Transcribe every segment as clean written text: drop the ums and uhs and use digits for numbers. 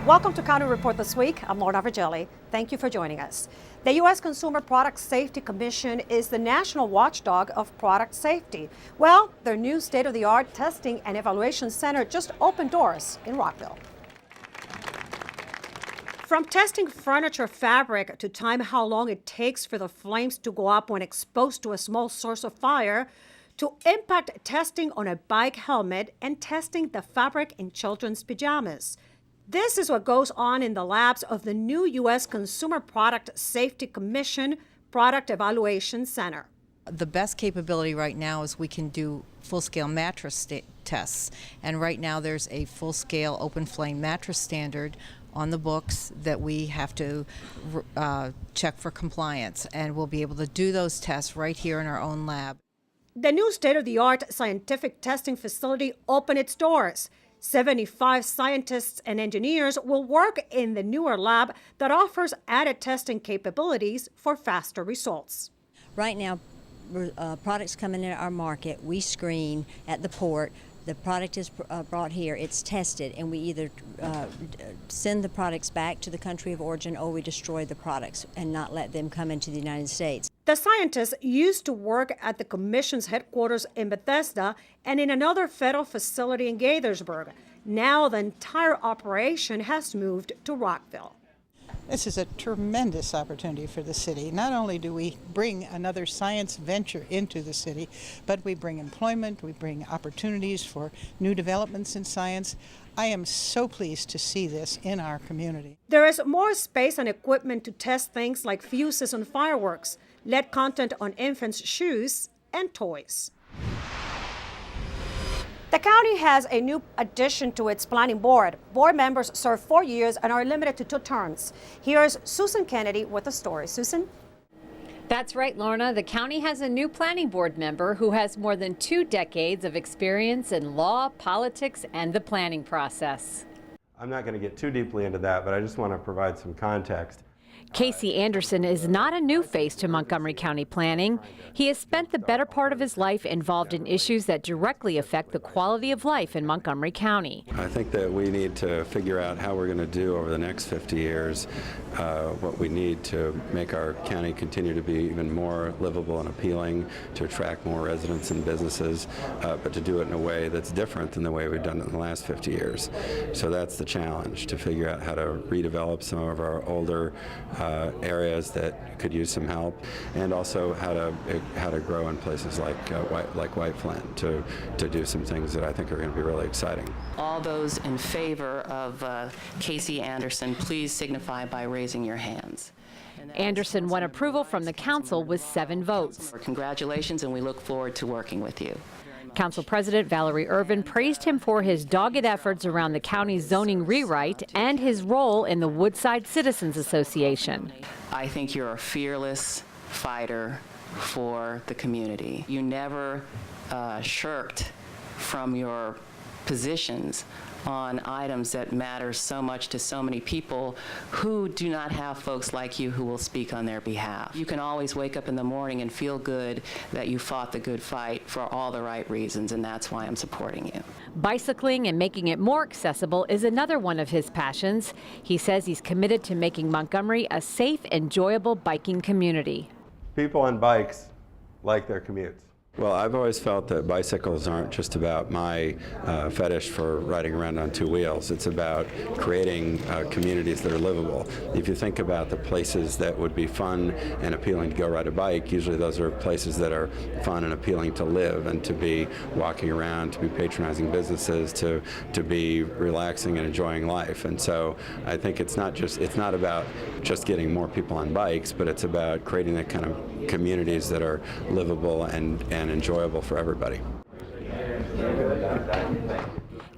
Welcome to County Report This Week. I'm Lorna Virgili. Thank you for joining us. The U.S. Consumer Product Safety Commission is the national watchdog of product safety. Well, their new state-of-the-art testing and evaluation center just opened doors in Rockville. From testing furniture fabric to time how long it takes for the flames to go up when exposed to a small source of fire, to impact testing on a bike helmet and testing the fabric in children's pajamas. This is what goes on in the labs of the new U.S. Consumer Product Safety Commission Product Evaluation Center. The best capability right now is we can do full-scale mattress tests. And right now there's a full-scale open flame mattress standard on the books that we have to check for compliance. And we'll be able to do those tests right here in our own lab. The new state-of-the-art scientific testing facility opened its doors. 75 scientists and engineers will work in the newer lab that offers added testing capabilities for faster results. Right now, products coming into our market, we screen at the port. The product is brought here, it's tested, and we either send the products back to the country of origin or we destroy the products and not let them come into the United States. The scientists used to work at the Commission's headquarters in Bethesda and in another federal facility in Gaithersburg. Now the entire operation has moved to Rockville. This is a tremendous opportunity for the city. Not only do we bring another science venture into the city, but we bring employment, we bring opportunities for new developments in science. I am so pleased to see this in our community. There is more space and equipment to test things like fuses on fireworks, lead content on infants' shoes, and toys. The county has a new addition to its planning board. Board members serve 4 years and are limited to 2 terms. Here's Susan Kennedy with the story. Susan? That's right, Lorna. The county has a new planning board member who has more than 2 decades of experience in law, politics, and the planning process. I'm not going to get too deeply into that, but I just want to provide some context. Casey Anderson is not a new face to Montgomery County planning. He has spent the better part of his life involved in issues that directly affect the quality of life in Montgomery County. I think that we need to figure out how we're going to do over the next 50 years what we need to make our county continue to be even more livable and appealing, to attract more residents and businesses, but to do it in a way that's different than the way we've done it in the last 50 years. So that's the challenge, to figure out how to redevelop some of our older areas that could use some help, and also how to grow in places like White Flint to do some things that I think are going to be really exciting. All those in favor of Casey Anderson, please signify by raising your hands. Anderson won approval from the council with 7 votes. Congratulations, and we look forward to working with you. Council President Valerie Irvin praised him for his dogged efforts around the county's zoning rewrite and his role in the Woodside Citizens Association. I think you're a fearless fighter for the community. You never shirked from your positions on items that matter so much to so many people who do not have folks like you who will speak on their behalf. You can always wake up in the morning and feel good that you fought the good fight for all the right reasons, and that's why I'm supporting you. Bicycling and making it more accessible is another one of his passions. He says he's committed to making Montgomery a safe, enjoyable biking community. People on bikes like their commutes. Well, I've always felt that bicycles aren't just about my fetish for riding around on 2 wheels. It's about creating communities that are livable. If you think about the places that would be fun and appealing to go ride a bike, usually those are places that are fun and appealing to live and to be walking around, to be patronizing businesses, to be relaxing and enjoying life. And so I think it's not about just getting more people on bikes, but it's about creating that kind of communities that are livable and enjoyable for everybody.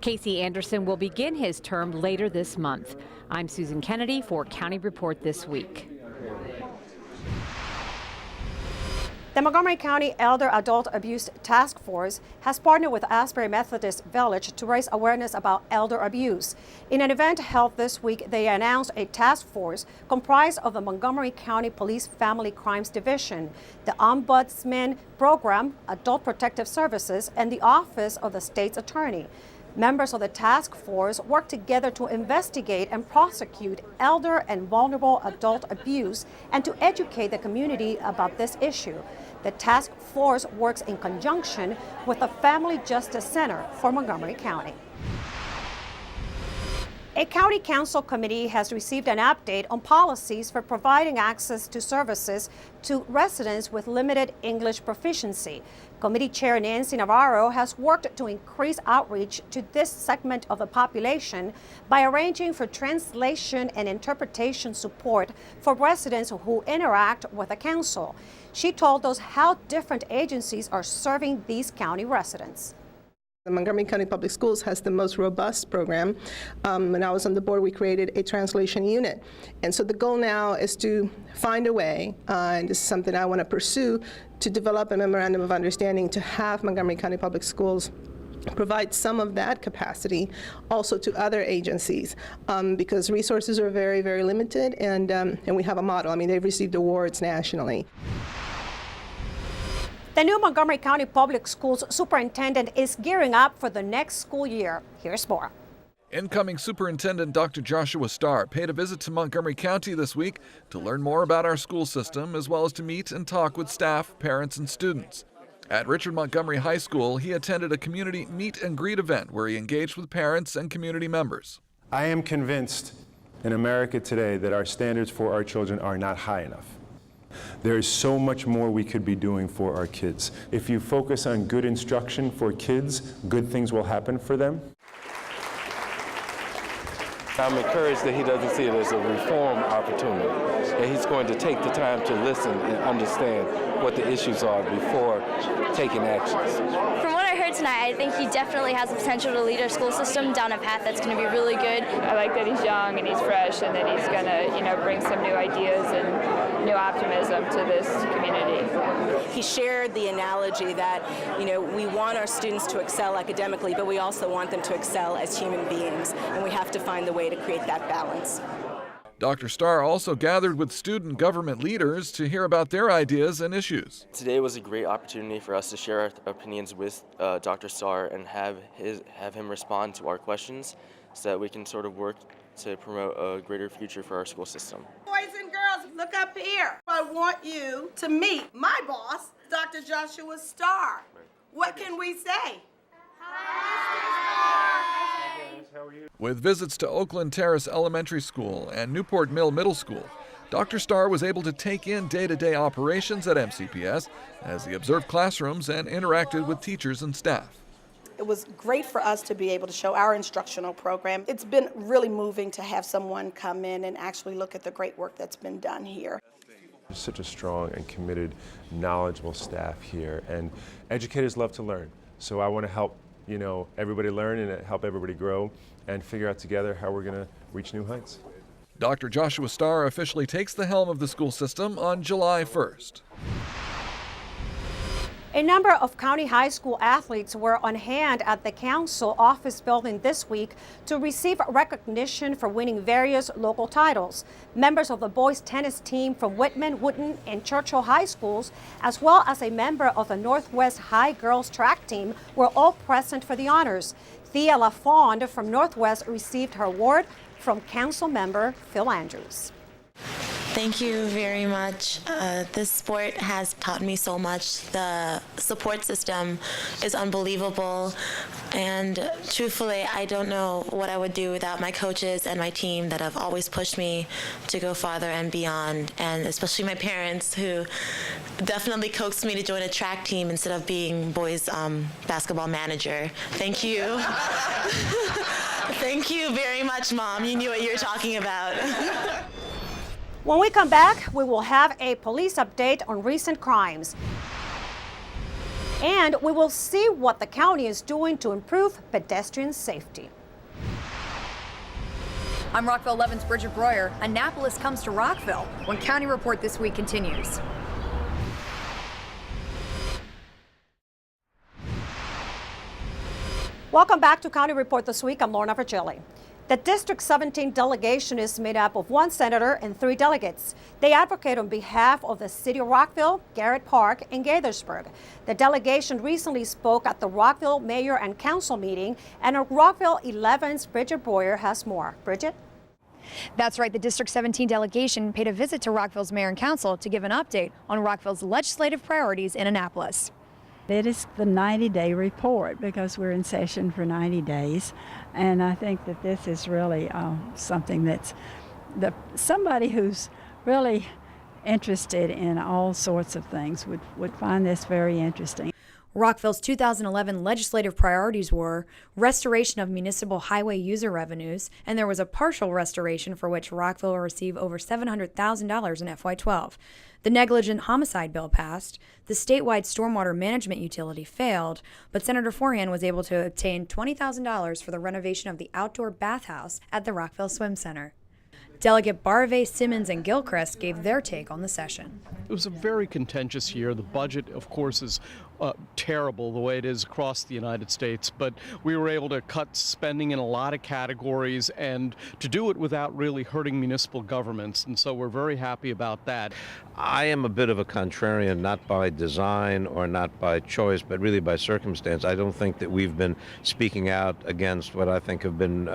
Casey Anderson will begin his term later this month. I'm Susan Kennedy for County Report This Week. The Montgomery County Elder Adult Abuse Task Force has partnered with Asbury Methodist Village to raise awareness about elder abuse. In an event held this week, they announced a task force comprised of the Montgomery County Police Family Crimes Division, the Ombudsman Program, Adult Protective Services, and the Office of the State's Attorney. Members of the task force work together to investigate and prosecute elder and vulnerable adult abuse and to educate the community about this issue. The task force works in conjunction with the Family Justice Center for Montgomery County. A county council committee has received an update on policies for providing access to services to residents with limited English proficiency. Committee Chair Nancy Navarro has worked to increase outreach to this segment of the population by arranging for translation and interpretation support for residents who interact with the council. She told us how different agencies are serving these county residents. The Montgomery County Public Schools has the most robust program. When I was on the board, we created a translation unit. And so the goal now is to find a way, and this is something I want to pursue, to develop a memorandum of understanding to have Montgomery County Public Schools provide some of that capacity also to other agencies, because resources are very, very limited, and we have a model. I mean, they've received awards nationally. The new Montgomery County Public Schools superintendent is gearing up for the next school year. Here's more. Incoming Superintendent Dr. Joshua Starr paid a visit to Montgomery County this week to learn more about our school system, as well as to meet and talk with staff, parents, and students. At Richard Montgomery High School, he attended a community meet and greet event where he engaged with parents and community members. I am convinced in America today that our standards for our children are not high enough. There is so much more we could be doing for our kids. If you focus on good instruction for kids, good things will happen for them. I'm encouraged that he doesn't see it as a reform opportunity, that he's going to take the time to listen and understand what the issues are before taking actions. From what I heard tonight, I think he definitely has the potential to lead our school system down a path that's going to be really good. I like that he's young and he's fresh and that he's going to, bring some new ideas and new optimism to this community. He shared the analogy that, we want our students to excel academically, but we also want them to excel as human beings, and we have to find the way to create that balance. Dr. Starr also gathered with student government leaders to hear about their ideas and issues. Today was a great opportunity for us to share our opinions with Dr. Starr and have him respond to our questions so that we can sort of work to promote a greater future for our school system. Boys and girls, look up here. I want you to meet my boss, Dr. Joshua Starr. What can we say? With visits to Oakland Terrace Elementary School and Newport Mill Middle School, Dr. Starr was able to take in day-to-day operations at MCPS as he observed classrooms and interacted with teachers and staff. It was great for us to be able to show our instructional program. It's been really moving to have someone come in and actually look at the great work that's been done here. There's such a strong and committed, knowledgeable staff here, and educators love to learn. So I want to help everybody learn and help everybody grow and figure out together how we're going to reach new heights. Dr. Joshua Starr officially takes the helm of the school system on July 1st. A number of county high school athletes were on hand at the council office building this week to receive recognition for winning various local titles. Members of the boys tennis team from Whitman, Wootton, and Churchill High Schools, as well as a member of the Northwest High girls track team, were all present for the honors. Thea LaFond from Northwest received her award from council member Phil Andrews. Thank you very much. This sport has taught me so much. The support system is unbelievable. And truthfully, I don't know what I would do without my coaches and my team that have always pushed me to go farther and beyond. And especially my parents, who definitely coaxed me to join a track team instead of being boys basketball manager. Thank you. Thank you very much, Mom. You knew what you were talking about. When we come back, we will have a police update on recent crimes. And we will see what the county is doing to improve pedestrian safety. I'm Rockville 11's Bridget Breuer. Annapolis comes to Rockville when County Report this week continues. Welcome back to County Report this week. I'm Lorna Virgili. The District 17 delegation is made up of 1 senator and 3 delegates. They advocate on behalf of the city of Rockville, Garrett Park, and Gaithersburg. The delegation recently spoke at the Rockville Mayor and Council meeting, and Rockville 11's Bridget Boyer has more. Bridget? That's right. The District 17 delegation paid a visit to Rockville's mayor and council to give an update on Rockville's legislative priorities in Annapolis. It is the 90-day report because we're in session for 90 days. And I think that this is really something that's somebody who's really interested in all sorts of things would find this very interesting. Rockville's 2011 legislative priorities were restoration of municipal highway user revenues, and there was a partial restoration for which Rockville will receive over $700,000 in FY12. The negligent homicide bill passed, the statewide stormwater management utility failed, but Senator Forhan was able to obtain $20,000 for the renovation of the outdoor bathhouse at the Rockville Swim Center. Delegate Barve, Simmons, and Gilchrist gave their take on the session. It was a very contentious year. The budget, of course, is terrible the way it is across the United States, but we were able to cut spending in a lot of categories and to do it without really hurting municipal governments, and so we're very happy about that. I am a bit of a contrarian, not by design or not by choice, but really by circumstance. I don't think that we've been speaking out against what I think have been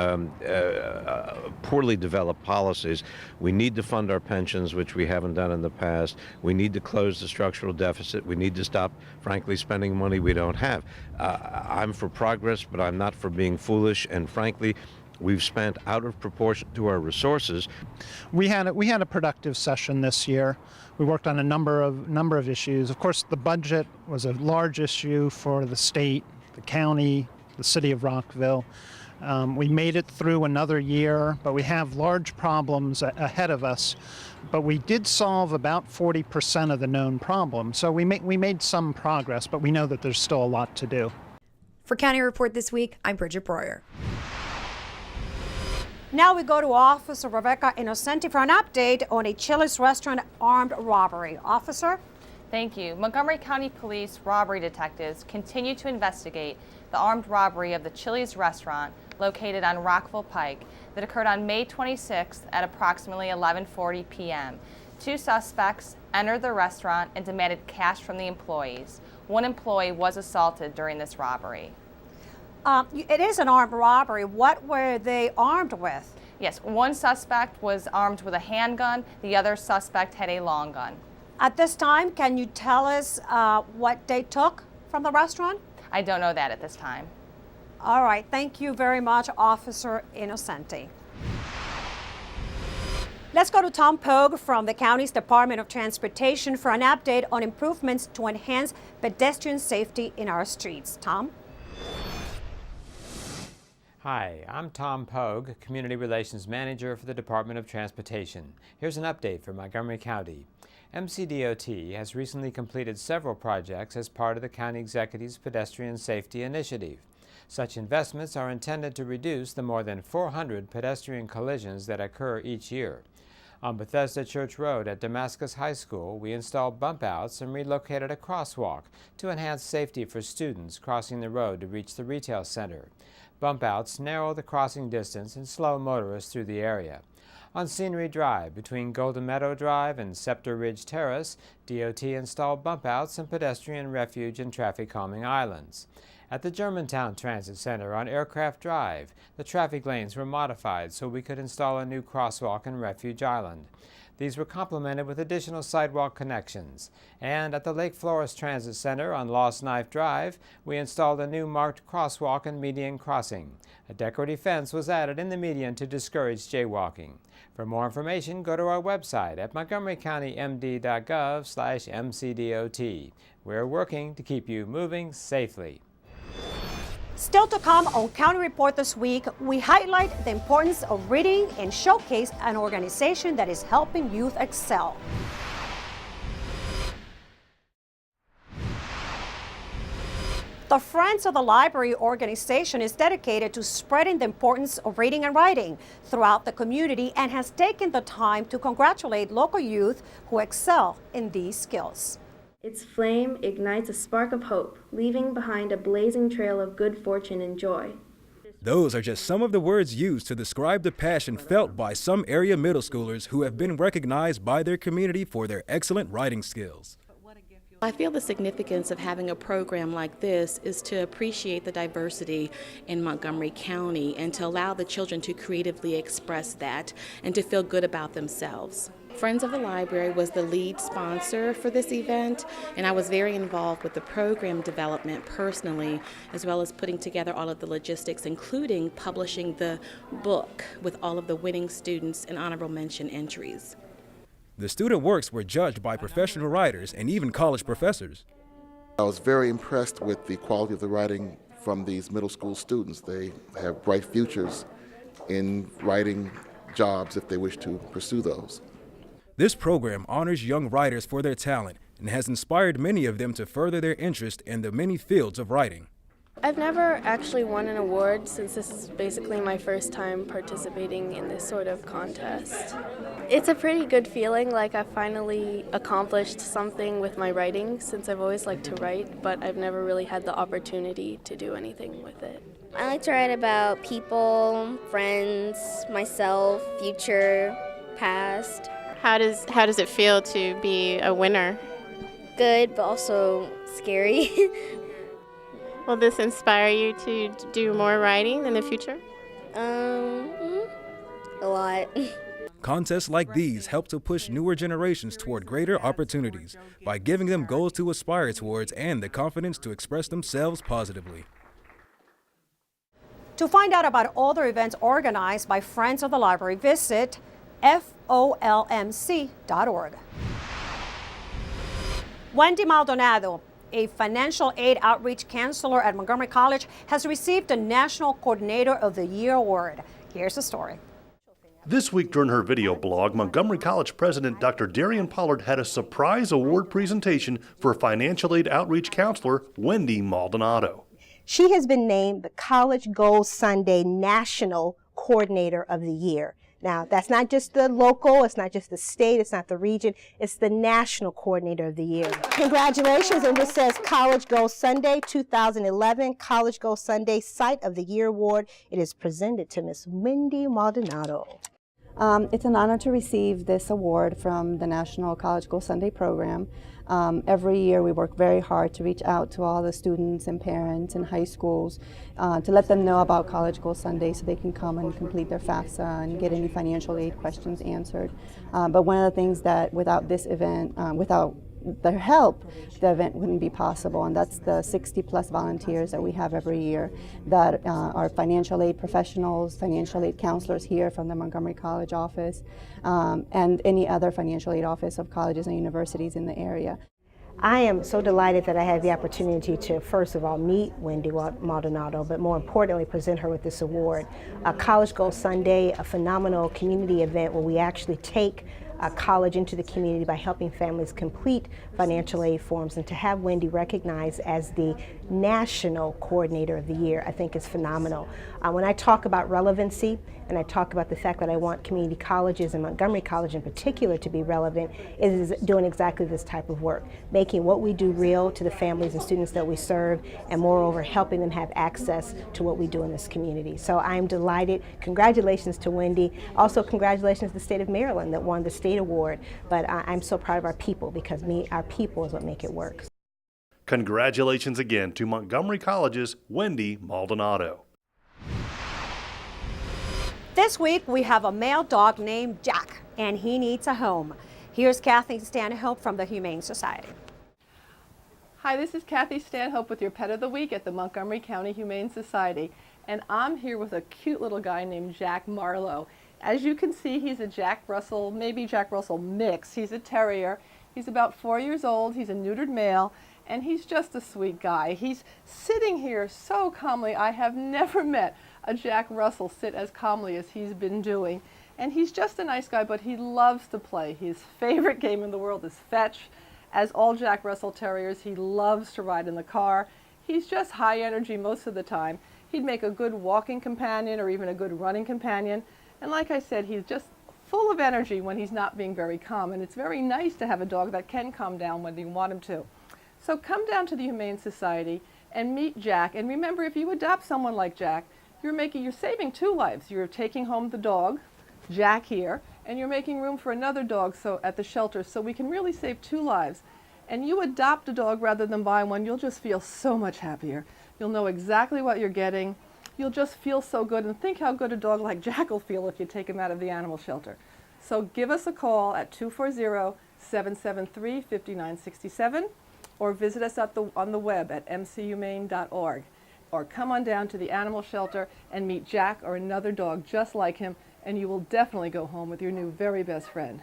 poorly developed policies. We need to fund our pensions, which we haven't done in the past. We need to close the structural deficit. We need to stop, frankly, spending money we don't have. I'm for progress, but I'm not for being foolish, and frankly, we've spent out of proportion to our resources. We had a productive session this year. We worked on a number of issues. Of course, the budget was a large issue for the state, the county, the city of Rockville. We made it through another year, but we have large problems ahead of us. But we did solve about 40% of the known problems. So we made some progress, but we know that there's still a lot to do. For County Report this week, I'm Bridget Breuer. Now we go to Officer Rebecca Innocenti for an update on a Chili's restaurant armed robbery. Officer? Thank you. Montgomery County Police robbery detectives continue to investigate the armed robbery of the Chili's restaurant located on Rockville Pike that occurred on May 26th at approximately 11:40 p.m. 2 suspects entered the restaurant and demanded cash from the employees. 1 employee was assaulted during this robbery. It is an armed robbery. What were they armed with? Yes, 1 suspect was armed with a handgun. The other suspect had a long gun. At this time, can you tell us what they took from the restaurant? I don't know that at this time. All right. Thank you very much, Officer Innocenti. Let's go to Tom Pogue from the county's Department of Transportation for an update on improvements to enhance pedestrian safety in our streets. Tom? Hi, I'm Tom Pogue, Community Relations Manager for the Department of Transportation. Here's an update from Montgomery County. MCDOT has recently completed several projects as part of the County Executive's Pedestrian Safety Initiative. Such investments are intended to reduce the more than 400 pedestrian collisions that occur each year. On Bethesda Church Road at Damascus High School, we installed bump outs and relocated a crosswalk to enhance safety for students crossing the road to reach the retail center. Bump outs narrow the crossing distance and slow motorists through the area. On Scenery Drive, between Golden Meadow Drive and Scepter Ridge Terrace, DOT installed bump outs and pedestrian refuge and traffic calming islands. At the Germantown Transit Center on Aircraft Drive, the traffic lanes were modified so we could install a new crosswalk and refuge island. These were complemented with additional sidewalk connections. And at the Lake Flores Transit Center on Lost Knife Drive, we installed a new marked crosswalk and median crossing. A decorative fence was added in the median to discourage jaywalking. For more information, go to our website at montgomerycountymd.gov/MCDOT. We're working to keep you moving safely. Still to come on County Report this week, we highlight the importance of reading and showcase an organization that is helping youth excel. The Friends of the Library organization is dedicated to spreading the importance of reading and writing throughout the community and has taken the time to congratulate local youth who excel in these skills. Its flame ignites a spark of hope, leaving behind a blazing trail of good fortune and joy. Those are just some of the words used to describe the passion felt by some area middle schoolers who have been recognized by their community for their excellent writing skills. I feel the significance of having a program like this is to appreciate the diversity in Montgomery County and to allow the children to creatively express that and to feel good about themselves. Friends of the Library was the lead sponsor for this event, and I was very involved with the program development personally, as well as putting together all of the logistics, including publishing the book with all of the winning students and honorable mention entries. The student works were judged by professional writers and even college professors. I was very impressed with the quality of the writing from these middle school students. They have bright futures in writing jobs if they wish to pursue those. This program honors young writers for their talent and has inspired many of them to further their interest in the many fields of writing. I've never actually won an award since this is basically my first time participating in this sort of contest. It's a pretty good feeling, like I finally accomplished something with my writing since I've always liked to write, but I've never really had the opportunity to do anything with it. I like to write about people, friends, myself, future, past. How does it feel to be a winner? Good, but also scary. Will this inspire you to do more writing in the future? A lot. Contests like these help to push newer generations toward greater opportunities by giving them goals to aspire towards and the confidence to express themselves positively. To find out about all the events organized by Friends of the Library, visit folmc.org. Wendy Maldonado, a financial aid outreach counselor at Montgomery College, has received the National Coordinator of the Year award. Here's the story. This week during her video blog, Montgomery College President Dr. Darian Pollard had a surprise award presentation for financial aid outreach counselor Wendy Maldonado. She has been named the College Goals Sunday National Coordinator of the Year. Now, that's not just the local, it's not just the state, it's not the region, it's the National Coordinator of the Year. Congratulations, and this says College Goals Sunday 2011 College Goals Sunday Site of the Year Award. It is presented to Miss Wendy Maldonado. It's an honor to receive this award from the National College Goals Sunday program. Every year we work very hard to reach out to all the students and parents in high schools to let them know about College Goals Sunday so they can come and complete their FAFSA and get any financial aid questions answered. But one of the things that without this event, without their help, the event wouldn't be possible, and that's the 60+ volunteers that we have every year that are financial aid professionals, financial aid counselors here from the Montgomery College office, and any other financial aid office of colleges and universities in the area. I am so delighted that I had the opportunity to, first of all, meet Wendy Maldonado, but more importantly, present her with this award. College Goals Sunday, a phenomenal community event where we actually take college into the community by helping families complete financial aid forms, and to have Wendy recognized as the National Coordinator of the Year, I think is phenomenal. When I talk about relevancy and I talk about the fact that I want community colleges and Montgomery College in particular to be relevant, it is doing exactly this type of work, making what we do real to the families and students that we serve, and moreover helping them have access to what we do in this community. So I'm delighted. Congratulations to Wendy. Also congratulations to the state of Maryland that won the state award, but I'm so proud of our people, because our people is what make it work. Congratulations again to Montgomery College's Wendy Maldonado. This week we have a male dog named Jack, and he needs a home. Here's Kathy Stanhope from the Humane Society. Hi, this is Kathy Stanhope with your Pet of the Week at the Montgomery County Humane Society, and I'm here with a cute little guy named Jack Marlowe. As you can see, he's a Jack Russell, maybe Jack Russell mix. He's a terrier. He's about 4 years old. He's a neutered male, and he's just a sweet guy. He's sitting here so calmly. I have never met a Jack Russell sit as calmly as he's been doing. And he's just a nice guy, but he loves to play. His favorite game in the world is fetch. As all Jack Russell Terriers, he loves to ride in the car. He's just high energy most of the time. He'd make a good walking companion or even a good running companion. And like I said, he's just full of energy when he's not being very calm. And it's very nice to have a dog that can calm down when you want him to. So come down to the Humane Society and meet Jack. And remember, if you adopt someone like Jack, you're saving 2 lives. You're taking home the dog, Jack here, and you're making room for another dog at the shelter, so we can really save 2 lives. And you adopt a dog rather than buy one, you'll just feel so much happier. You'll know exactly what you're getting. You'll just feel so good, and think how good a dog like Jack will feel if you take him out of the animal shelter. So give us a call at 240-773-5967 or visit us on the web at mchumane.org, or come on down to the animal shelter and meet Jack or another dog just like him, and you will definitely go home with your new very best friend.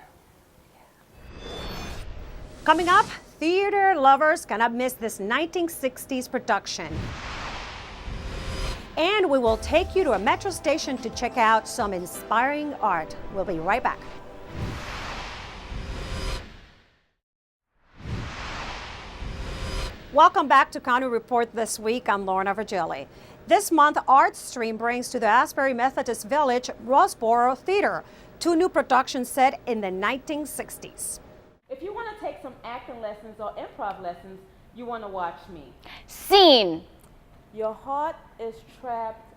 Coming up, theater lovers cannot miss this 1960s production. And we will take you to a metro station to check out some inspiring art. We'll be right back. Welcome back to County Report this week. I'm Lorna Virgili. This month, ArtStream brings to the Asbury Methodist Village Rossboro Theater 2 new productions set in the 1960s. If you want to take some acting lessons or improv lessons, you want to watch me. Scene. Your heart is trapped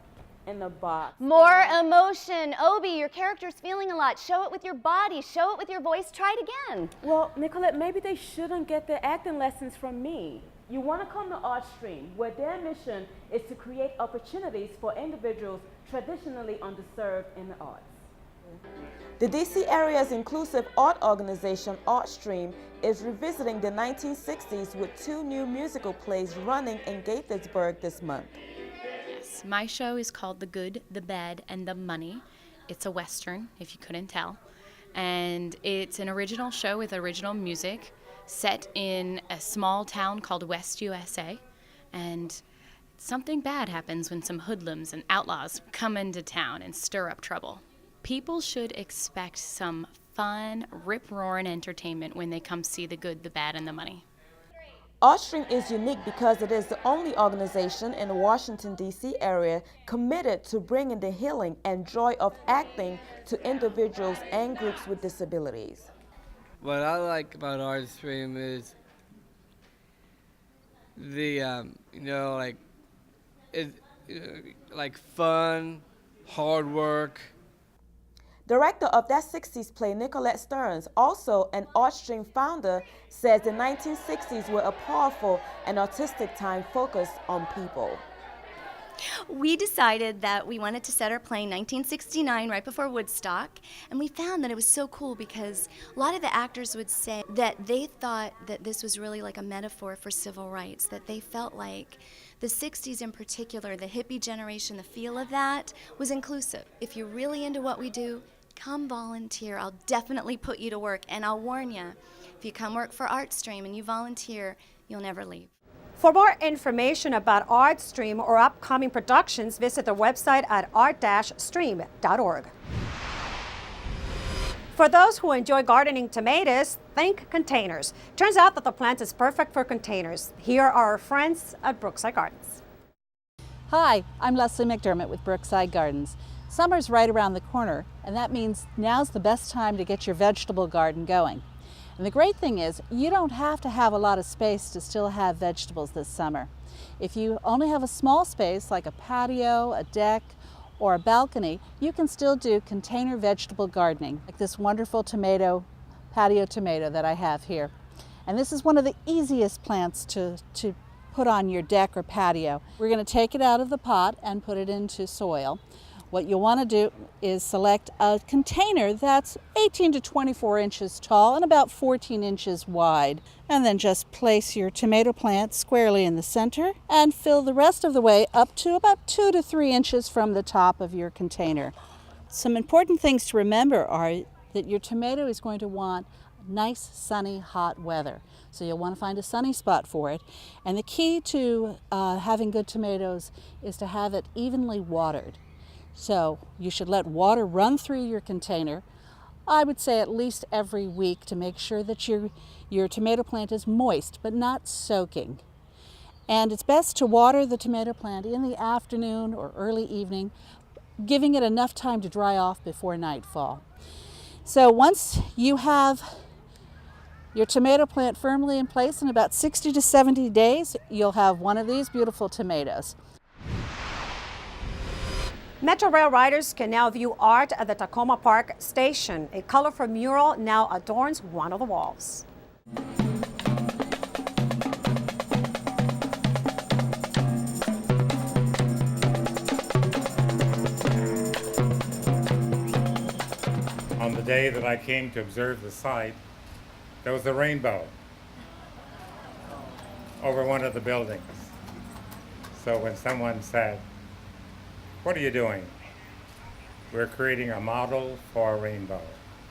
in a box. More emotion. Obi, your character's feeling a lot. Show it with your body. Show it with your voice. Try it again. Well, Nicolette, maybe they shouldn't get their acting lessons from me. You want to come to ArtStream, where their mission is to create opportunities for individuals traditionally underserved in the arts. The DC area's inclusive art organization, ArtStream, is revisiting the 1960s with 2 new musical plays running in Gaithersburg this month. Yes, my show is called The Good, the Bad, and the Money. It's a Western, if you couldn't tell. And it's an original show with original music set in a small town called West USA. And something bad happens when some hoodlums and outlaws come into town and stir up trouble. People should expect some fun, rip-roaring entertainment when they come see The Good, the Bad, and the Money. ArtStream is unique because it is the only organization in the Washington, D.C. area committed to bringing the healing and joy of acting to individuals and groups with disabilities. What I like about ArtStream is the, like fun, hard work. Director of that 60s play, Nicolette Stearns, also an ArtStream founder, says the 1960s were a powerful and artistic time focused on people. We decided that we wanted to set our play in 1969, right before Woodstock, and we found that it was so cool because a lot of the actors would say that they thought that this was really like a metaphor for civil rights, that they felt like the 60s in particular, the hippie generation, the feel of that was inclusive. If you're really into what we do, come volunteer. I'll definitely put you to work, and I'll warn you, if you come work for ArtStream and you volunteer, you'll never leave. For more information about ArtStream or upcoming productions, visit their website at art-stream.org. For those who enjoy gardening tomatoes, think containers. Turns out that the plant is perfect for containers. Here are our friends at Brookeside Gardens. Hi, I'm Leslie McDermott with Brookeside Gardens. Summer's right around the corner, and that means now's the best time to get your vegetable garden going. And the great thing is, you don't have to have a lot of space to still have vegetables this summer. If you only have a small space like a patio, a deck, or a balcony, you can still do container vegetable gardening, like this wonderful patio tomato that I have here. And this is one of the easiest plants to put on your deck or patio. We're going to take it out of the pot and put it into soil. What you'll want to do is select a container that's 18 to 24 inches tall and about 14 inches wide. And then just place your tomato plant squarely in the center and fill the rest of the way up to about 2 to 3 inches from the top of your container. Some important things to remember are that your tomato is going to want nice, sunny, hot weather. So you'll want to find a sunny spot for it. And the key to having good tomatoes is to have it evenly watered. So you should let water run through your container, I would say at least every week, to make sure that your tomato plant is moist but not soaking. And it's best to water the tomato plant in the afternoon or early evening, giving it enough time to dry off before nightfall. So once you have your tomato plant firmly in place, in about 60 to 70 days, you'll have one of these beautiful tomatoes. Metro Rail riders can now view art at the Tacoma Park station. A colorful mural now adorns one of the walls. On the day that I came to observe the site, there was a rainbow over one of the buildings. So when someone said, "What are you doing?" We're creating a model for a rainbow.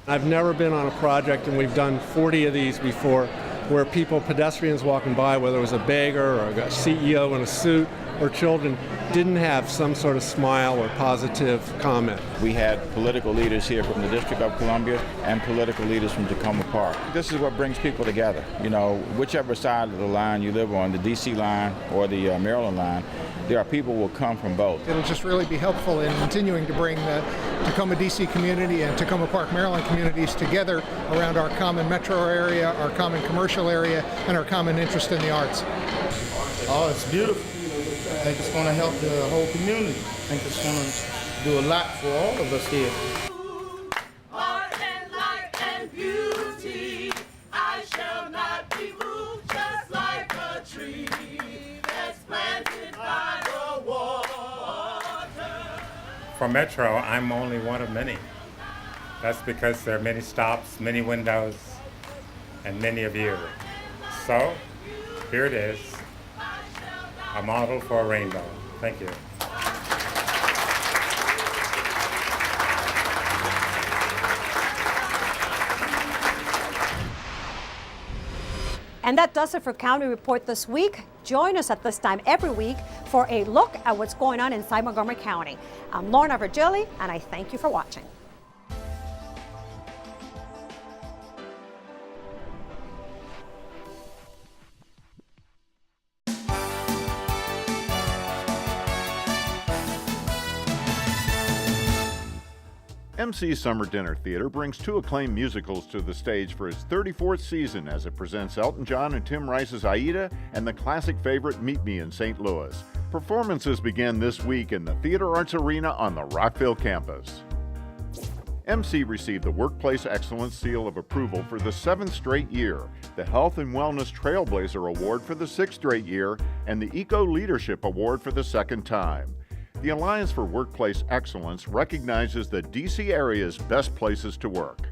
I've never been on a project, and we've done 40 of these before, where people, pedestrians walking by, whether it was a beggar or a CEO in a suit or children, didn't have some sort of smile or positive comment. We had political leaders here from the District of Columbia and political leaders from Tacoma Park. This is what brings people together. You know, whichever side of the line you live on, the DC line or the Maryland line, there are people who will come from both. It'll just really be helpful in continuing to bring the Tacoma DC community and Tacoma Park, Maryland communities together around our common metro area, our common commercial area, and our common interest in the arts. Oh, it's beautiful. I think it's going to help the whole community. I think it's going to do a lot for all of us here. Art and light and beauty, I shall not be moved, just like a tree that's planted by the water. For Metro, I'm only one of many. That's because there are many stops, many windows, and many of you. So, here it is. A model for a rainbow. Thank you. And that does it for County Report this week. Join us at this time every week for a look at what's going on inside Montgomery County. I'm Lorna Virgili, and I thank you for watching. MC's Summer Dinner Theater brings two acclaimed musicals to the stage for its 34th season as it presents Elton John and Tim Rice's Aida and the classic favorite Meet Me in St. Louis. Performances begin this week in the Theater Arts Arena on the Rockville campus. MC received the Workplace Excellence Seal of Approval for the 7th straight year, the Health and Wellness Trailblazer Award for the 6th straight year, and the Eco Leadership Award for the 2nd time. The Alliance for Workplace Excellence recognizes the DC area's best places to work.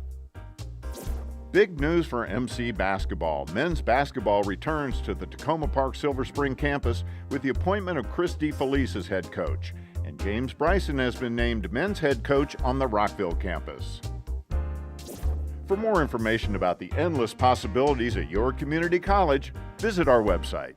Big news for MC basketball. Men's basketball returns to the Tacoma Park Silver Spring campus with the appointment of Chris DeFelice as head coach, and James Bryson has been named men's head coach on the Rockville campus. For more information about the endless possibilities at your community college, visit our website.